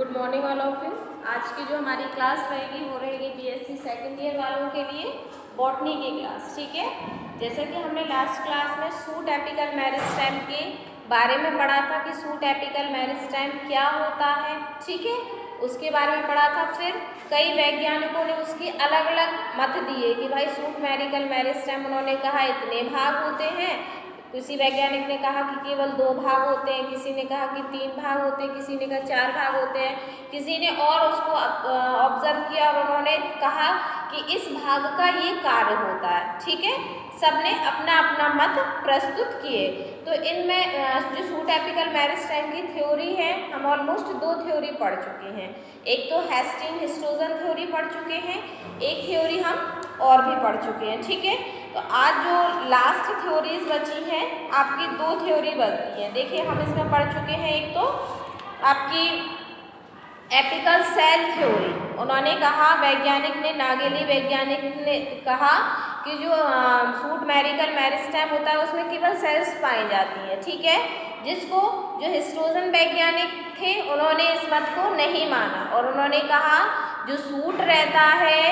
Good morning all of you. आज की जो हमारी क्लास रहेगी वो रहेगी बीएससी सेकेंड ईयर वालों के लिए बॉटनी की क्लास। ठीक है, जैसा कि हमने लास्ट क्लास में सूट एपिकल मेरिस्टेम के बारे में पढ़ा था कि सूट एपिकल मेरिस्टेम क्या होता है। ठीक है, उसके बारे में पढ़ा था। फिर कई वैज्ञानिकों ने उसकी अलग अलग मत दिए कि भाई सूट मेरिकल मेरिस्टेम, उन्होंने कहा इतने भाग होते हैं, किसी वैज्ञानिक ने कहा कि केवल 2 भाग होते हैं, किसी ने कहा कि 3 भाग होते हैं, किसी ने कहा 4 भाग होते हैं, किसी ने और उसको ऑब्जर्व किया और उन्होंने कहा कि इस भाग का ये कार्य होता है। ठीक है, सबने अपना अपना मत प्रस्तुत किए। तो इनमें जो सूट एपिकल मेरिस्टेम की थ्योरी है, हम ऑलमोस्ट 2 थ्योरी पढ़ चुके हैं। एक तो हेस्टिंग-हिस्टोजन थ्योरी पढ़ चुके हैं, एक थ्योरी हम और भी पढ़ चुके हैं। ठीक है, तो आज जो लास्ट थ्योरीज बची हैं, आपकी 2 थ्योरी बचती हैं। देखिए, हम इसमें पढ़ चुके हैं, एक तो आपकी एपिकल सेल थ्योरी। उन्होंने कहा, वैज्ञानिक ने, नागेली वैज्ञानिक ने कहा कि जो सूट मेरिकल मेरिस्टेम होता है उसमें केवल सेल्स पाई जाती हैं। ठीक है, जिसको जो हिस्टोजन वैज्ञानिक थे उन्होंने इस मत को नहीं माना और उन्होंने कहा जो सूट रहता है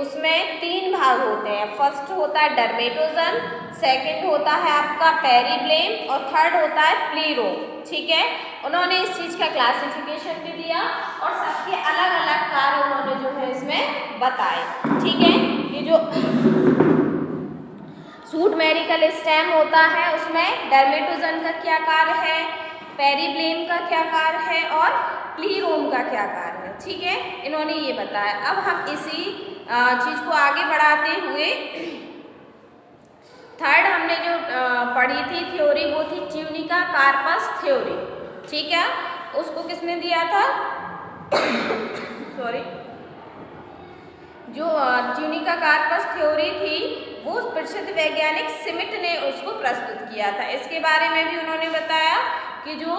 उसमें 3 भाग होते हैं। फर्स्ट होता है डर्मेटोजन, सेकंड होता है आपका पेरिब्लेम और थर्ड होता है प्लीरोम। ठीक है, उन्होंने इस चीज़ का क्लासिफिकेशन भी दिया और सबके अलग अलग कार्य उन्होंने जो है इसमें बताए। ठीक है, ये जो सूट मेरिकल स्टेम होता है उसमें डर्मेटोजन का क्या कार्य है, पेरिब्लेम का क्या कार्य है और प्लीरोम का क्या कार्य है। ठीक है, इन्होंने ये बताया। अब हम इसी चीज़ को आगे बढ़ाते हुए थर्ड हमने जो पढ़ी थी थ्योरी वो थी ट्यूनिका कार्पस थ्योरी। ठीक है, उसको किसने दिया था सॉरी, जो ट्यूनिका कार्पस थ्योरी थी वो प्रसिद्ध वैज्ञानिक सिमिट ने उसको प्रस्तुत किया था। इसके बारे में भी उन्होंने बताया कि जो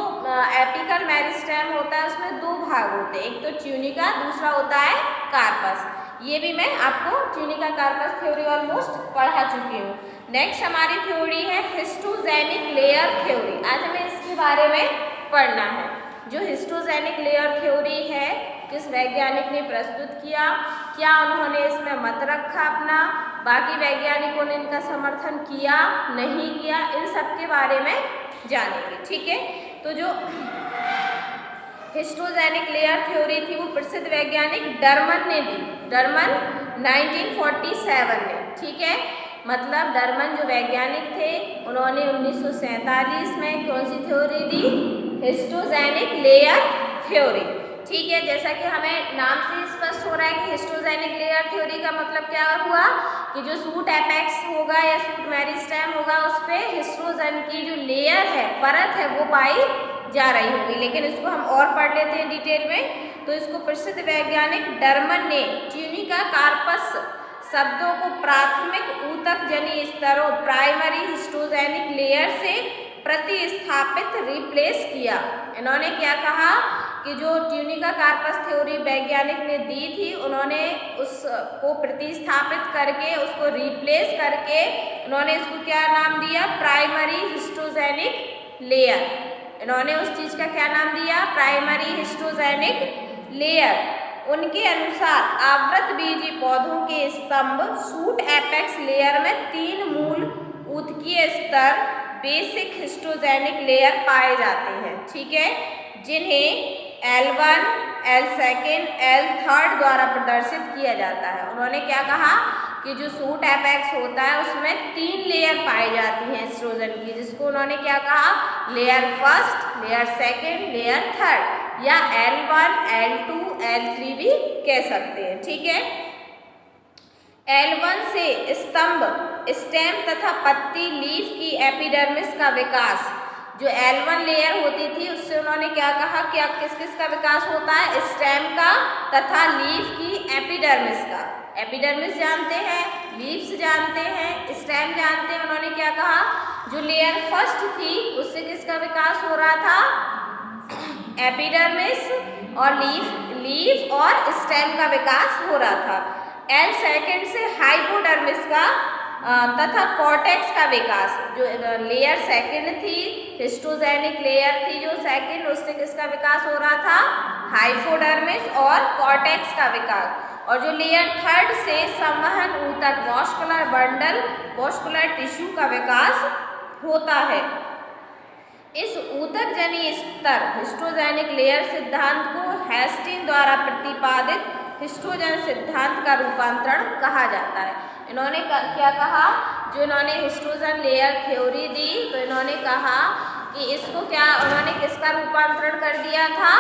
एपिकल मेरिस्टेम होता है उसमें 2 भाग होते हैं, एक तो ट्यूनिका, दूसरा होता है कार्पस। ये भी मैं आपको ट्यूनिका कार्पस थ्योरी ऑलमोस्ट पढ़ा चुकी हूँ। नेक्स्ट हमारी थ्योरी है हिस्टोजेनिक लेयर थ्योरी। आज हमें इसके बारे में पढ़ना है। जो हिस्टोजेनिक लेयर थ्योरी है, किस वैज्ञानिक ने प्रस्तुत किया, क्या उन्होंने इसमें मत रखा अपना, बाकी वैज्ञानिकों ने इनका समर्थन किया नहीं किया, इन सब के बारे में जानेंगे। ठीक है, तो जो हिस्टोजेनिक लेयर थ्योरी थी वो प्रसिद्ध वैज्ञानिक डरमन ने दी, डरमन 1947 में। ठीक है, मतलब डरमन जो वैज्ञानिक थे उन्होंने 1947 में कौन सी थ्योरी दी, हिस्टोजेनिक लेयर थ्योरी। ठीक है, जैसा कि हमें नाम से स्पष्ट हो रहा है कि हिस्टोजेनिक लेयर थ्योरी का मतलब क्या हुआ कि जो सूट एपेक्स होगा या सूट मेरिस्टेम होगा उस पर हिस्टोजन की जो लेयर है, परत है, वो पाई जा रही होगी। लेकिन इसको हम और पढ़ लेते हैं डिटेल में। तो इसको प्रसिद्ध वैज्ञानिक डरमन ने ट्यूनिका कार्पस शब्दों को प्राथमिक ऊतक जनी स्तरों प्राइमरी हिस्टोजेनिक लेयर से प्रतिस्थापित रिप्लेस किया। इन्होंने क्या कहा कि जो ट्यूनिका कार्पस थ्योरी वैज्ञानिक ने दी थी उन्होंने उसको प्रतिस्थापित करके, उसको रिप्लेस करके उन्होंने इसको क्या नाम दिया, प्राइमरी हिस्टोजेनिक लेयर। इन्होंने उस चीज़ का क्या नाम दिया, प्राइमरी हिस्टोजेनिक लेयर। उनके अनुसार आवृत बीजी पौधों के स्तंभ सूट एपेक्स लेयर में 3 मूल ऊतकीय स्तर बेसिक हिस्टोजेनिक लेयर पाए जाते हैं। ठीक है, जिन्हें L1, L2, L3 द्वारा प्रदर्शित किया जाता है। उन्होंने क्या कहा कि जो सूट एपेक्स होता है उसमें 3 लेयर पाई जाती हैं हिस्टोजन की, जिसको उन्होंने क्या कहा, layer first, layer second, layer third, या L1, L2, L3 भी कह सकते हैं। ठीक है, L1 से स्तंभ, स्टेम तथा पत्ती, लीफ की एपिडर्मिस का विकास। जो L1 लेयर होती थी उससे उन्होंने क्या कहा, क्या किस किस का विकास होता है, स्टेम का तथा लीफ की एपिडर्मिस का। एपिडर्मिस जानते हैं, लीव्स जानते हैं, स्टेम जानते हैं। उन्होंने क्या कहा, जो लेयर फर्स्ट थी उससे किसका विकास हो रहा था, एपिडर्मिस और लीफ और स्टेम का विकास हो रहा था। L सेकेंड से हाइपोडर्मिस का तथा कॉर्टेक्स का विकास। जो लेयर सेकंड थी, हिस्टोजेनिक लेयर थी जो सेकंड, उससे किसका विकास हो रहा था, हाइपोडर्मिस और कॉर्टेक्स का विकास। और जो लेयर थर्ड से संवहन ऊतक मस्कुलर बंडल मस्कुलर टिश्यू का विकास होता है। इस ऊतक जनीय स्तर हिस्टोजेनिक लेयर सिद्धांत को हेस्टिंग द्वारा प्रतिपादित हिस्टोजन सिद्धांत का रूपांतरण कहा जाता है। इन्होंने क्या कहा, जो इन्होंने हिस्टोजन लेयर थ्योरी दी, तो इन्होंने कहा कि इसको क्या, उन्होंने किसका रूपांतरण कर दिया था,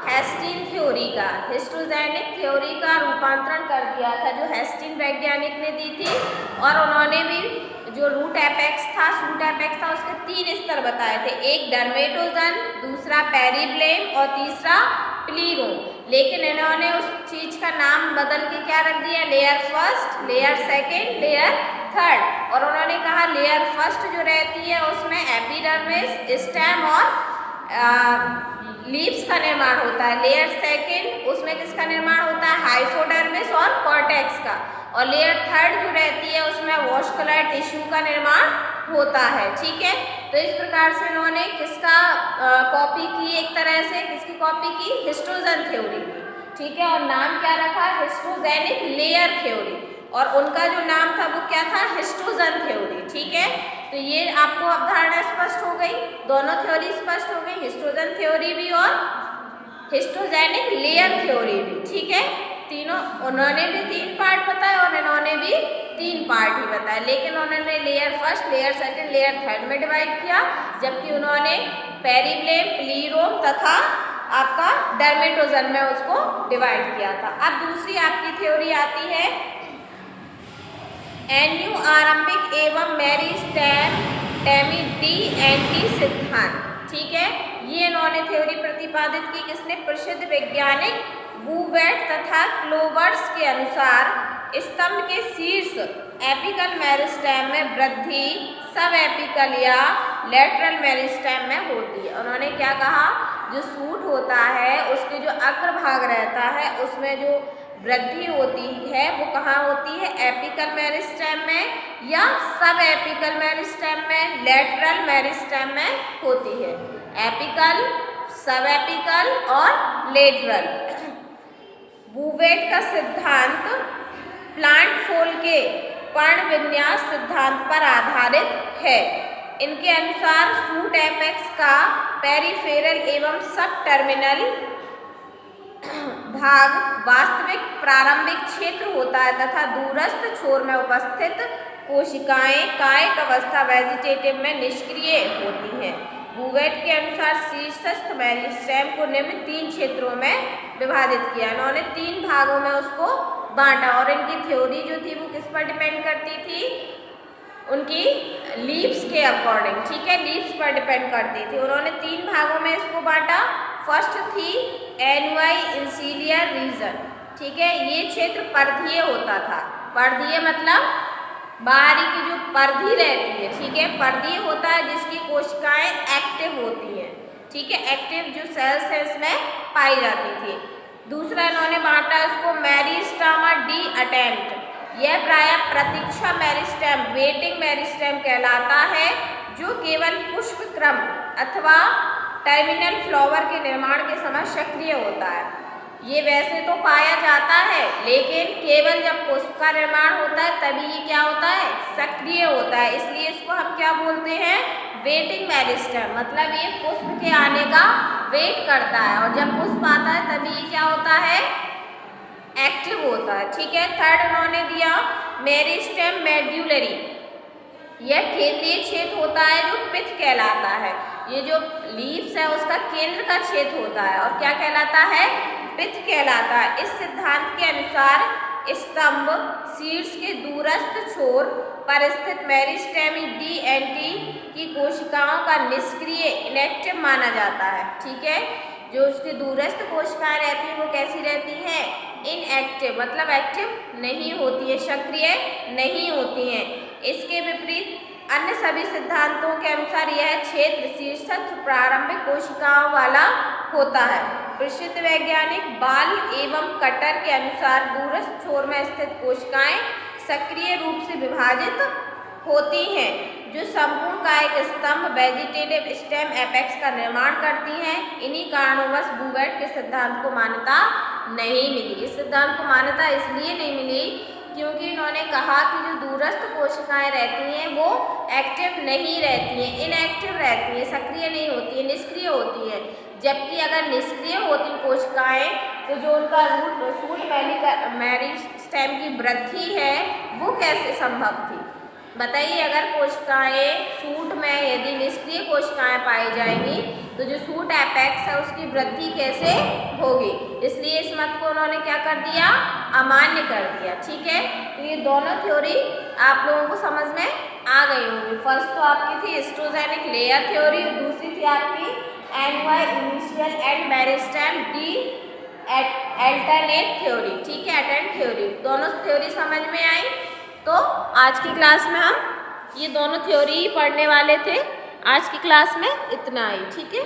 हेस्टिंग थ्योरी का, हिस्टोजेनिक थ्योरी का रूपांतरण कर दिया था, जो हेस्टिंग वैज्ञानिक ने दी थी। और उन्होंने भी जो रूट एपेक्स था, सूट एपेक्स था, उसके 3 स्तर बताए थे, एक डर्मेटोजन, दूसरा पेरिब्लेम और तीसरा प्लीरोम। लेकिन इन्होंने उस चीज का नाम बदल के क्या रख दिया, layer first, layer second, layer third. और उन्होंने कहा लेयर फर्स्ट जो रहती है उसमें एपिडर्मिस, स्टेम और लीव्स का निर्माण होता है। लेयर सेकेंड उसमें किसका निर्माण होता है, हाइपोडर्मिस और कॉर्टेक्स का। और लेयर थर्ड जो रहती है उसमें वॉस्कुलर टिश्यू का निर्माण होता है। ठीक है, तो इस प्रकार से इन्होंने किसका कॉपी की, एक तरह से किसकी कॉपी की, हिस्टोजन थ्योरी की। ठीक है, और नाम क्या रखा, हिस्टोजेनिक लेयर थ्योरी। और उनका जो नाम था वो क्या था, हिस्टोजन थ्योरी। ठीक है, तो ये आपको अवधारणा स्पष्ट हो गई, दोनों थ्योरी स्पष्ट हो गई, हिस्टोजन थ्योरी भी और हिस्टोजेनिक लेयर थ्योरी भी। ठीक है, तीनों, उन्होंने भी 3 पार्ट बताए और इन्होंने भी 3 पार्ट ही बताए, लेकिन उन्होंने layer first, layer second, layer third में डिवाइड किया, जबकि उन्होंने पेरिब्लेम, प्लीरोम तथा आपका डर्मेटोजन में उसको डिवाइड किया था। अब दूसरी आपकी थ्योरी आती है एन्यू आरंभिक एवं मेरिस्टेम डी सिद्धांत। ठीक है, ये इन्होंने थ्योरी प्रतिपादित की, किसने, प्रसिद्ध वैज्ञानिक वूवेट तथा क्लोवर्स के अनुसार स्तंभ के शीर्ष एपिकल मेरिस्टेम में वृद्धि सब एपिकल या लेटरल मेरिस्टेम में होती है। उन्होंने क्या कहा, जो सूट होता है उसके जो अग्रभाग रहता है उसमें जो वृद्धि होती है वो कहाँ होती है, एपिकल मेरिस्टेम में या सब एपिकल मेरिस्टेम में, लेटरल मेरिस्टेम में होती है। एपिकल, सब एपिकल और लेटरल। वूवेट का सिद्धांत प्लांट फोल के पर्ण विन्यास सिद्धांत पर आधारित है। इनके अनुसार सूट एपेक्स का पेरिफेरल एवं सब टर्मिनल भाग वास्तविक प्रारंभिक क्षेत्र होता है तथा दूरस्थ छोर में उपस्थित कोशिकाएं कायिक अवस्था वेजिटेटिव में निष्क्रिय होती हैं। वूवेट के अनुसार शीर्षस्थ मेरिस्टेम को निम्न 3 क्षेत्रों में विभाजित किया। इन्होंने 3 भागों में उसको बांटा और इनकी थ्योरी जो थी वो किस पर डिपेंड करती थी, उनकी लीव्स के अकॉर्डिंग। ठीक है, लीव्स पर डिपेंड करती थी। उन्होंने 3 भागों में इसको बांटा। फर्स्ट थी एनुआई इंसीलियर रीजन। ठीक है, ये क्षेत्र पर्धीय होता था। पर्धीय मतलब बाहरी की जो पर्धी रहती है, ठीक है, पर्धीय होता है जिसकी कोशिकाएं एक्टिव होती हैं। ठीक है, एक्टिव जो सेल्स है इसमें पाई जाती थी। दूसरा इन्होंने बांटा इसको मेरिस्टेमा डी अटेंट। यह प्रायः प्रतीक्षा मेरिस्टेम, वेटिंग मेरिस्टेम कहलाता है, जो केवल पुष्प क्रम अथवा टर्मिनल फ्लावर के निर्माण के समय सक्रिय होता है। ये वैसे तो पाया जाता है लेकिन केवल जब पुष्प का निर्माण होता है तभी ये क्या होता है, सक्रिय होता है। इसलिए इसको हम क्या बोलते हैं, वेटिंग मेरिस्टेम। मतलब ये पुष्प के आने का वेट करता है और जब पुष्प आता है तभी ये क्या होता है, एक्टिव होता है। ठीक है, थर्ड उन्होंने दिया मेरिस्टेम मेड्यूलरी। यह केंद्रीय क्षेत्र होता है जो पिथ कहलाता है। ये जो लीव्स है उसका केंद्र का क्षेत्र होता है और क्या कहलाता है, पिथ कहलाता है। इस सिद्धांत के अनुसार स्तंभ शीर्ष के दूरस्थ छोर पर स्थित मेरिस्टेमी डी एंटी की कोशिकाओं का निष्क्रिय इनएक्टिव माना जाता है। ठीक है, जो उसकी दूरस्थ कोशिकाएं रहती हैं वो कैसी रहती हैं, इनएक्टिव, मतलब एक्टिव नहीं होती है, सक्रिय नहीं होती हैं। इसके विपरीत अन्य सभी सिद्धांतों के अनुसार यह क्षेत्र शीर्षस्थ प्रारंभिक कोशिकाओं वाला होता है। प्रसिद्ध वैज्ञानिक बाल एवं कटर के अनुसार दूरस्थ छोर में स्थित कोशिकाएं सक्रिय रूप से विभाजित होती हैं जो संपूर्ण कायिक स्तंभ वेजिटेटिव स्टेम एपेक्स का निर्माण करती हैं। इन्हीं कारणोंवश बूवेट के सिद्धांत को मान्यता नहीं मिली। इस सिद्धांत को मान्यता इसलिए नहीं मिली क्योंकि इन्होंने कहा कि जो दूरस्थ कोशिकाएं रहती हैं वो एक्टिव नहीं रहती हैं, इनएक्टिव रहती हैं, सक्रिय नहीं होती है, निष्क्रिय होती है। जबकि अगर निष्क्रिय होती कोशिकाएं तो जो उनका सूट मेरिस्टेम की वृद्धि है वो कैसे संभव थी? बताइए, अगर कोशिकाएं सूट में यदि निष्क्रिय कोशिकाएं पाई जाएंगी तो जो सूट एपेक्स है उसकी वृद्धि कैसे होगी? इसलिए इस मत को उन्होंने क्या कर दिया? अमान्य कर दिया। ठीक है, तो ये दोनों थ्योरी आप लोगों को समझ में आ गई होंगी। फर्स्ट तो आपकी थी हिस्टोजेनिक लेयर थ्योरी और दूसरी थी आपकी NY initial and meristem D alternate theory. ठीक है, अटेंट थ्योरी, दोनों थ्योरी समझ में आई। तो आज की क्लास में हम ये दोनों थ्योरी ही पढ़ने वाले थे। आज की क्लास में इतना ही। ठीक है।